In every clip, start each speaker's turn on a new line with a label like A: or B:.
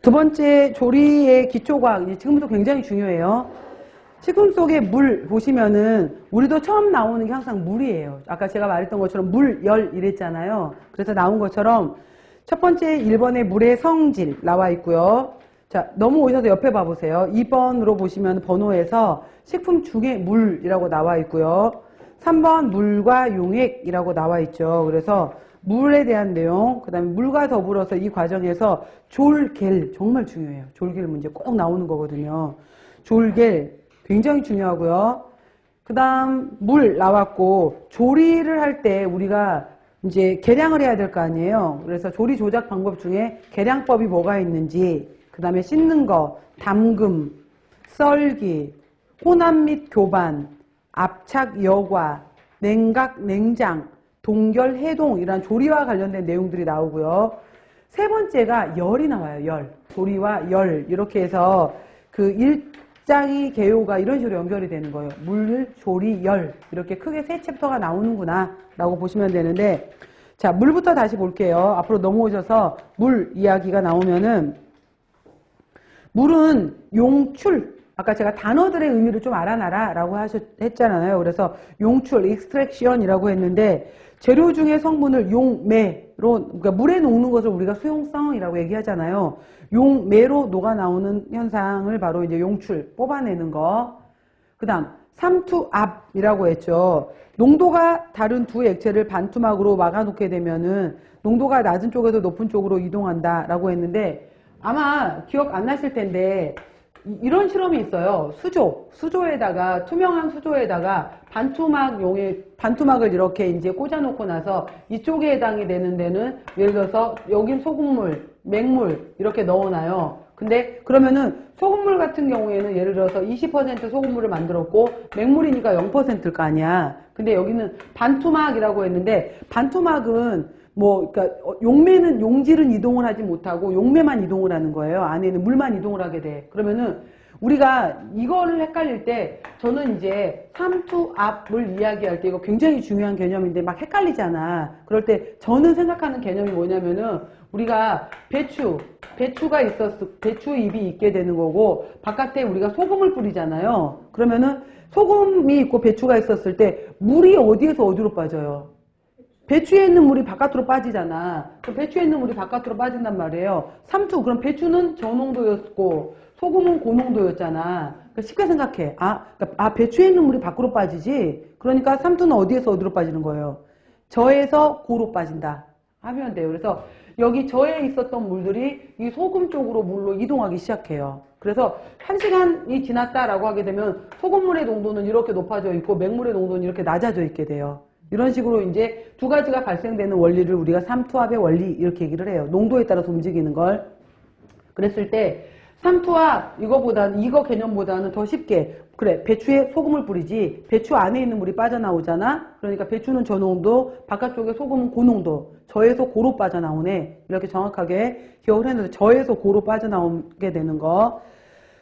A: 두 번째 조리의 기초과학, 지금부터 굉장히 중요해요. 식품 속에 물 보시면은 우리도 처음 나오는 게 항상 물이에요. 아까 제가 말했던 것처럼 물, 열 이랬잖아요. 그래서 나온 것처럼 첫 번째 1번에 물의 성질 나와 있고요. 자, 넘어오셔서 옆에 봐보세요. 2번으로 보시면 번호에서 식품 중에 물이라고 나와 있고요. 3번 물과 용액이라고 나와 있죠. 그래서 물에 대한 내용, 그 다음에 물과 더불어서 이 과정에서 졸겔, 정말 중요해요. 졸겔 문제 꼭 나오는 거거든요. 졸겔 굉장히 중요하고요. 그 다음 물 나왔고, 조리를 할 때 우리가 이제 계량을 해야 될 거 아니에요. 그래서 조리 조작 방법 중에 계량법이 뭐가 있는지, 그 다음에 씻는 거, 담금, 썰기, 혼합 및 교반, 압착, 여과, 냉각, 냉장, 동결, 해동 이런 조리와 관련된 내용들이 나오고요. 세 번째가 열이 나와요. 열. 조리와 열 이렇게 해서 그 일장이 개요가 이런 식으로 연결이 되는 거예요. 물, 조리, 열 이렇게 크게 세 챕터가 나오는구나 라고 보시면 되는데, 자, 물부터 다시 볼게요. 앞으로 넘어오셔서 물 이야기가 나오면은, 물은 용출, 아까 제가 단어들의 의미를 좀 알아놔라 라고 했잖아요. 그래서 용출, 익스트랙션이라고 했는데, 재료 중에 성분을 용매로, 그러니까 물에 녹는 것을 우리가 수용성이라고 얘기하잖아요. 용매로 녹아 나오는 현상을 바로 이제 용출, 뽑아내는 거. 그 다음, 삼투압이라고 했죠. 농도가 다른 두 액체를 반투막으로 막아놓게 되면은 농도가 낮은 쪽에서 높은 쪽으로 이동한다 라고 했는데, 아마 기억 안 나실 텐데, 이런 실험이 있어요. 수조에다가, 투명한 수조에다가 반투막을 이렇게 이제 꽂아놓고 나서 이쪽에 해당이 되는 데는 예를 들어서 여긴 소금물, 맹물 이렇게 넣어놔요. 근데 그러면은 소금물 같은 경우에는 예를 들어서 20% 소금물을 만들었고 맹물이니까 0%일 거 아니야. 근데 여기는 반투막이라고 했는데, 반투막은 그러니까 용매는, 용질은 이동을 하지 못하고 용매만 이동을 하는 거예요. 안에는 물만 이동을 하게 돼. 그러면은 우리가 이거를 헷갈릴 때, 저는 이제 삼투압을 이야기할 때 이거 굉장히 중요한 개념인데 막 헷갈리잖아. 그럴 때 저는 생각하는 개념이 뭐냐면은, 우리가 배추가 배추잎이 있게 되는 거고, 바깥에 우리가 소금을 뿌리잖아요. 그러면은 소금이 있고 배추가 있었을 때 물이 어디에서 어디로 빠져요? 배추에 있는 물이 바깥으로 빠지잖아. 배추에 있는 물이 바깥으로 빠진단 말이에요. 그럼 배추는 저농도였고 소금은 고농도였잖아. 그러니까 쉽게 생각해. 배추에 있는 물이 밖으로 빠지지. 그러니까 삼투는 어디에서 어디로 빠지는 거예요? 저에서 고로 빠진다 하면 돼요. 그래서 여기 저에 있었던 물들이 이 소금 쪽으로 물로 이동하기 시작해요. 그래서 1시간이 지났다라고 하게 되면 소금물의 농도는 이렇게 높아져 있고 맹물의 농도는 이렇게 낮아져 있게 돼요. 이런 식으로 이제 두 가지가 발생되는 원리를 우리가 삼투압의 원리 이렇게 얘기를 해요. 농도에 따라서 움직이는 걸. 그랬을 때 삼투압 이거 개념보다는 더 쉽게, 그래, 배추에 소금을 뿌리지 배추 안에 있는 물이 빠져나오잖아. 그러니까 배추는 저농도, 바깥쪽에 소금은 고농도, 저에서 고로 빠져나오네. 이렇게 정확하게 기억을 했는데, 저에서 고로 빠져나오게 되는 거.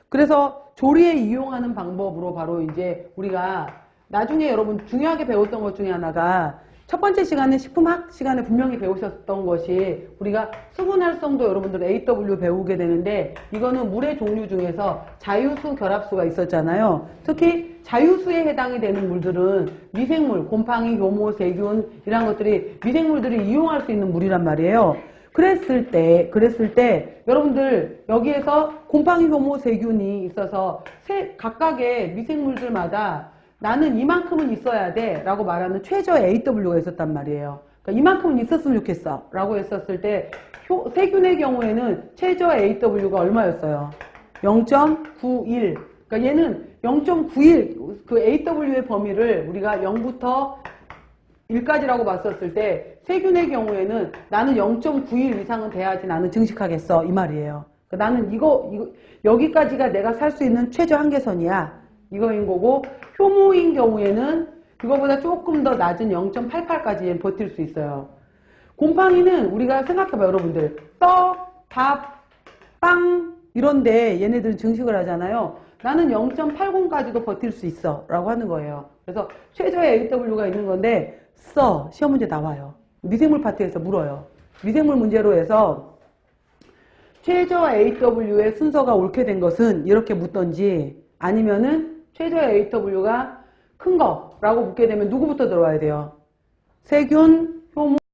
A: 그래서 조리에 이용하는 방법으로 바로 이제 우리가 나중에 여러분 중요하게 배웠던 것 중에 하나가, 첫 번째 시간에 식품학 시간에 분명히 배우셨던 것이, 우리가 수분 활성도 여러분들 AW 배우게 되는데, 이거는 물의 종류 중에서 자유수, 결합수가 있었잖아요. 특히 자유수에 해당이 되는 물들은 미생물, 곰팡이, 효모, 세균 이런 것들이 미생물들이 이용할 수 있는 물이란 말이에요. 그랬을 때 여러분들 여기에서 곰팡이, 효모, 세균이 있어서 각각의 미생물들마다 나는 이만큼은 있어야 돼 라고 말하는 최저 AW가 있었단 말이에요. 그러니까 이만큼은 있었으면 좋겠어 라고 했었을 때, 세균의 경우에는 최저 AW가 얼마였어요? 0.91. 그러니까 얘는 0.91, 그 AW의 범위를 우리가 0부터 1까지라고 봤었을 때, 세균의 경우에는 나는 0.91 이상은 돼야지 나는 증식하겠어 이 말이에요. 그러니까 나는 이거 여기까지가 내가 살 수 있는 최저 한계선이야 이거인 거고, 효모인 경우에는 그거보다 조금 더 낮은 0.88까지 버틸 수 있어요. 곰팡이는 우리가 생각해봐요, 여러분들. 떡, 밥, 빵 이런데 얘네들은 증식을 하잖아요. 나는 0.80까지도 버틸 수 있어 라고 하는 거예요. 그래서 최저의 AW가 있는 건데, 시험 문제 나와요. 미생물 파트에서 물어요. 미생물 문제로 해서 최저 AW의 순서가 옳게 된 것은 이렇게 묻던지 아니면은 최저 AW가 큰 거라고 묻게 되면 누구부터 들어와야 돼요? 세균,